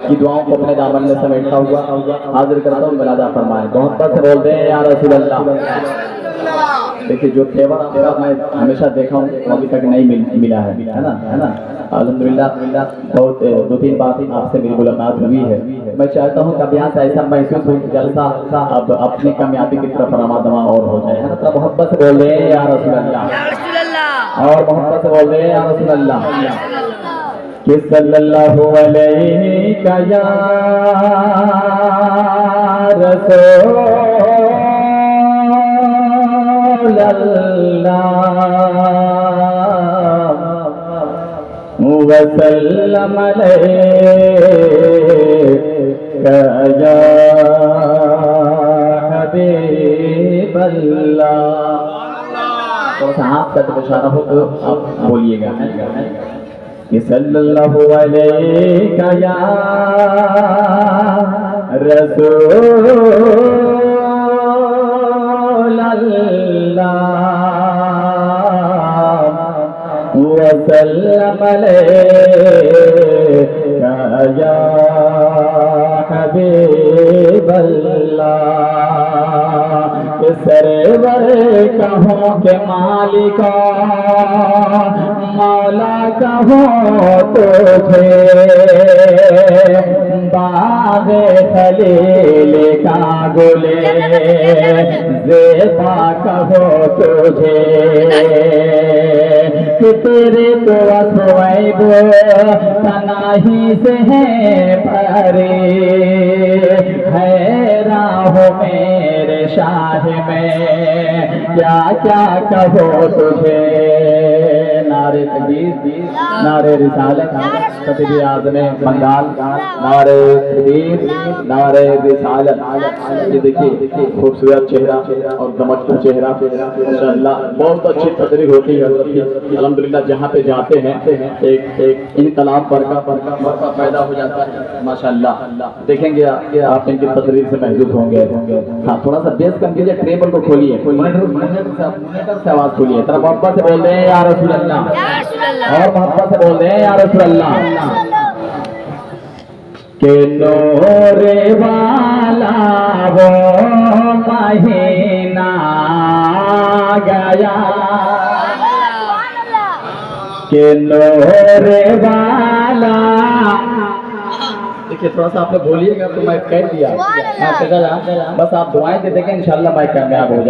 کی دعاؤں کو اپنے دامن میں سمیٹتا ہوا حاضر کرتا ہوں، ملادہ فرمائے، محبت سے بول دیں یا رسول اللہ۔ دیکھیے جو تیور میں ہمیشہ دیکھا ہوں وہ ابھی تک نہیں ملا ہے نا، ہے نا۔ الحمدللہ بہت دو تین بار آپ سے میری ملاقات ہوئی ہے۔ میں چاہتا ہوں کہ اب یہاں سے ایسا محسوس ہو کہ جلسہ اب اپنی کامیابی کی طرف رمادما اور ہو جائے، ہے نا۔ تو محبت سے بول دیں یا رسول اللہ، اور محبت سے بول دیں یا رسول اللہ، کہ صلی اللہ علیہ یا رسول اللہ وسلم علیک یا حبیب اللہ۔ تو صاحب کا اشارہ ہو تو آپ بولیے گا کہ صلی اللہ علیہ یا رسول اللہ وسلم علیک یا حبیب اللہ۔ سرور کہوں کہ مالکا مولا کہوں تجھے، باغ خلیل کا گلے زیبا کہوں تجھے، کہ تیرے تو اسویب تناہی سے ہیں پرے، ہے راہ میرے شاہ میں کیا کیا کہو تجھے۔ نعرہ تکبیر، نعرہ رسالت، خطیب اعظم بنگال، نعرہ تکبیر، نعرہ رسالت۔ یہ دیکھیے خوبصورت چہرہ اور دمکتا چہرہ، ماشاءاللہ بہت اچھی تقریر ہوتی ہے الحمدللہ۔ جہاں پہ جاتے ہیں ایک انقلاب برقع پیدا ہو جاتا ہے ماشاءاللہ۔ دیکھیں گے آپ ان کی تقریر سے محظوظ ہوں گے۔ ہاں تھوڑا سا بیس کم کیجیے، ٹریبل کو کھولیے، مانیٹر سے آواز کھولیے، طرف محبت سے بول دیں یا رسول اللہ، اور محبت سے بول دیں یا رسول اللہ۔ کہ نور والا وہ مہینہ گیا، کہ نور والا۔ دیکھیے تھوڑا سا آپ نے بولیے گا تو میں کہہ دیا، بس آپ دعائیں دے دیں گے انشاءاللہ میں کامیاب ہو جاؤں۔